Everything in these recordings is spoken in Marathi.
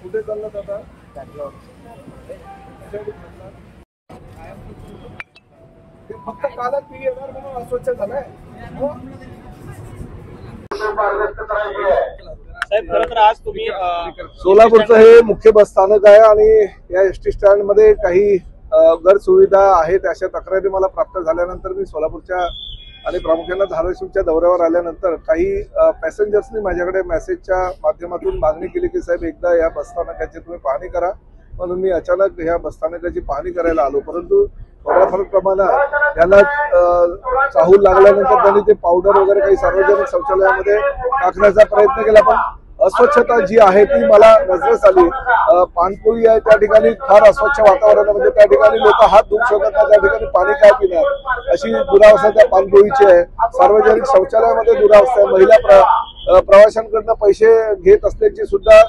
कुठे चाललात आता? फक्त कालच मी येणार म्हणून अस्वच्छ झालाय. साहेब, खरं तर आज तुम्ही सोलापूरचं हे मुख्य बस स्थानक आहे आणि या एसटी स्टँड मध्ये काही गैरसुविधा आहेत अशा तक्रारी मला प्राप्त झाल्यानंतर मी सोलापूरच्या आणि प्रामुख्याने धाराशिवच्या दौऱ्यावर आल्यानंतर काही पॅसेंजर्सनी माझ्याकडे मेसेजच्या माध्यमातून मागणी केली की साहेब एकदा या बसस्थानकाची तुम्ही पाहणी करा. म्हणून मी अचानक ह्या बसस्थानकाची पाहणी करायला आलो, परंतु थोड्याफार प्रमाणात त्यांना चाहूल लागल्यानंतर त्यांनी ते पावडर वगैरे काही सार्वजनिक शौचालयामध्ये टाकण्याचा प्रयत्न केला, पण अस्वच्छता जी आहे ती मला नजरेस आली. पानपोळी आहे त्या ठिकाणी फार अस्वच्छ वातावरण, म्हणजे त्या ठिकाणी लोक हात धुवू शकत नाही, त्या ठिकाणी पाणी काय पिणार अशी दुरावस्था त्या पानपोळीची आहे. सार्वजनिक शौचालयामध्ये दुरावस्था आहे. महिला प्रवाशांकडनं पैसे घेत असल्याची सुद्धा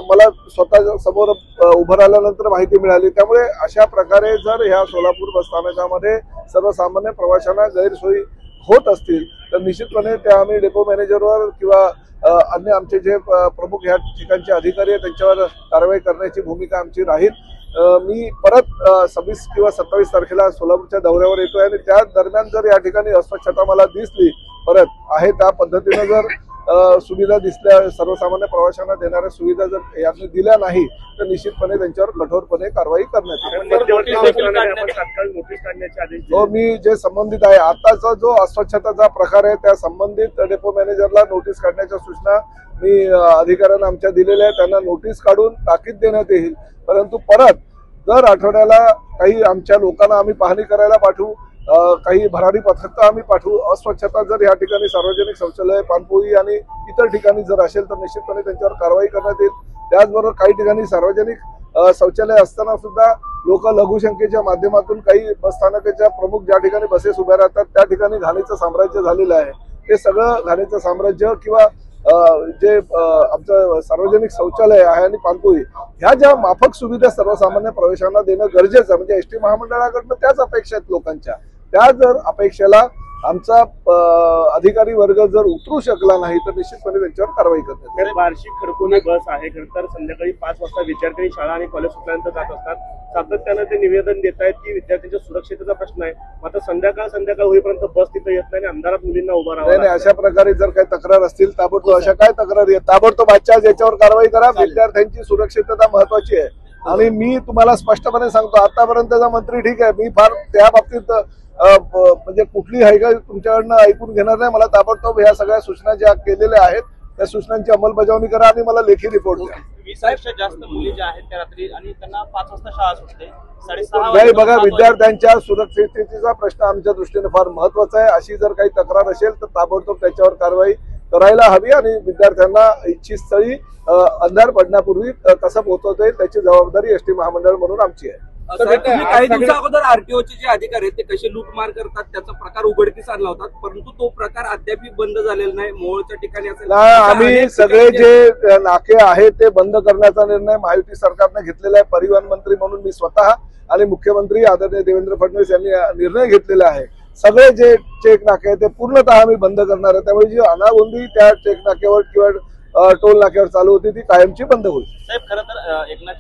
मला स्वतः समोर उभं राहिल्यानंतर माहिती मिळाली. त्यामुळे अशा प्रकारे जर ह्या सोलापूर बस स्थानकामध्ये सर्वसामान्य प्रवाशांना गैरसोयी होत असतील तर निश्चितपणे त्या आम्ही डेपो मॅनेजरवर किंवा अन्य आमचे जे प्रमुख या ठिकाणचे अधिकारी आहेत त्यांच्यावर कारवाई करण्याची भूमिका आमची राहील. मी परत 26 किंवा 27 तारखेला सोलापूरच्या दौऱ्यावर येतोय आणि त्या दरम्यान जर या ठिकाणी अस्वच्छता मला दिसली परत आहे त्या पद्धतीनं जर सुविधा दिसल्या, सर्वसामान्य प्रवाशांना देणाऱ्या सुविधा जर यांनी दिल्या नाही तर निश्चितपणे त्यांच्यावर कठोरपणे कारवाई करण्यात येईल. मी जे संबंधित आहे आताचा जो अस्वच्छतेचा प्रकार आहे त्या संबंधित डेपो मॅनेजरला नोटीस काढण्याच्या सूचना मी अधिकाऱ्यांना आमच्या दिलेल्या आहेत. त्यांना नोटीस काढून ताकीद देण्यात येईल. परंतु परत दर आठवड्याला काही आमच्या लोकांना आम्ही पाहणी करायला पाठवू, काही भरारी पथक आम्ही पाठवू. अस्वच्छता जर या ठिकाणी सार्वजनिक शौचालय, पानपोळी आणि इतर ठिकाणी जर असेल तर निश्चितपणे त्यांच्यावर कारवाई करण्यात येईल. त्याचबरोबर काही ठिकाणी सार्वजनिक शौचालय असताना सुद्धा लोक लघुशंकेच्या माध्यमातून काही बसस्थानकाच्या प्रमुख ज्या ठिकाणी बसेस उभ्या राहतात त्या ठिकाणी घाणीचं साम्राज्य झालेलं आहे. ते सगळं घाणीचं साम्राज्य किंवा जे आमचं सार्वजनिक शौचालय आहे आणि पानपोळी ह्या ज्या माफक सुविधा सर्वसामान्य प्रवाशांना देणं गरजेचं, म्हणजे एसटी महामंडळाकडनं त्याच अपेक्षा आहेत लोकांच्या. त्या जर अपेक्षेला आमचा अधिकारी वर्ग जर उतरू शकला नाही तर निश्चितपणे त्यांच्यावर कारवाई करण्यात येईल. बार्शी खडकोली बस आहे, खरं तर संध्याकाळी 5 वाजता विद्यार्थी शाळा आणि कॉलेज सुटल्यानंतर जात असतात. सातत्यानं ते निवेदन देत आहेत की विद्यार्थ्यांच्या सुरक्षेचा प्रश्न आहे. मात्र संध्याकाळ होईपर्यंत बस तिथे येत नाही आणि अंधारात मुलींना उभा राहावं. नाही, अशा प्रकारे जर काही तक्रार असतील ताबडतोब अशा काय तक्रारी आहेत ताबडतोब आजच्या याच्यावर कारवाई करा. विद्यार्थ्यांची सुरक्षितता महत्वाची आहे आणि मी तुम्हाला स्पष्टपणे सांगतो आतापर्यंतचा मंत्री ठीक आहे, मी फार त्या बाबतीत म्हणजे कुठली हायगा तुमच्याकडनं ऐकून घेणार नाही. मला ताबडतोब ह्या सगळ्या सूचना ज्या केलेल्या आहेत त्या सूचनांची अंमलबजावणी करा आणि मला लेखी रिपोर्ट द्या. 20पेक्षा जास्त मुली ज्या आहेत त्या रात्री आणि त्यांना 5 वाजता शाळा सुटते, 6:30 नाही बघा, विद्यार्थ्यांच्या सुरक्षिततेचा प्रश्न आमच्या दृष्टीने फार महत्वाचा आहे. अशी जर काही तक्रार असेल तर ताबडतोब त्याच्यावर कारवाई करायला हवी आणि विद्यार्थ्यांना इच्छित स्थळी अंधार पडण्यापूर्वी कसं पोहोचवता येईल त्याची जबाबदारी एसटी महामंडळ म्हणून आमची आहे. काही दिवसा अगोदर आरटीओचे जे अधिकारी आहेत ते कसे लूटमार करतात त्याचा प्रकार उघडकीस आणला होता, परंतु तो प्रकार अद्याप बंद झालेला नाही. मोहोळच्या ठिकाणी असेल आम्ही सगळे जे नाके आहेत ते बंद करण्याचा निर्णय महायुती सरकारने घेतलेला आहे. परिवहन मंत्री म्हणून मी स्वतः आणि मुख्यमंत्री आदरणीय देवेंद्र फडणवीस यांनी निर्णय घेतलेला आहे. सगळे जे चेक नाके आहेत ते पूर्णतः आम्ही बंद करणार आहे. त्यामुळे जी अनागोंदी त्या चेक नाक्यावर किंवा टोल नाक्यावर चालू होती ती कायमची बंद होईल. साहेब, खरं तर एकनाथ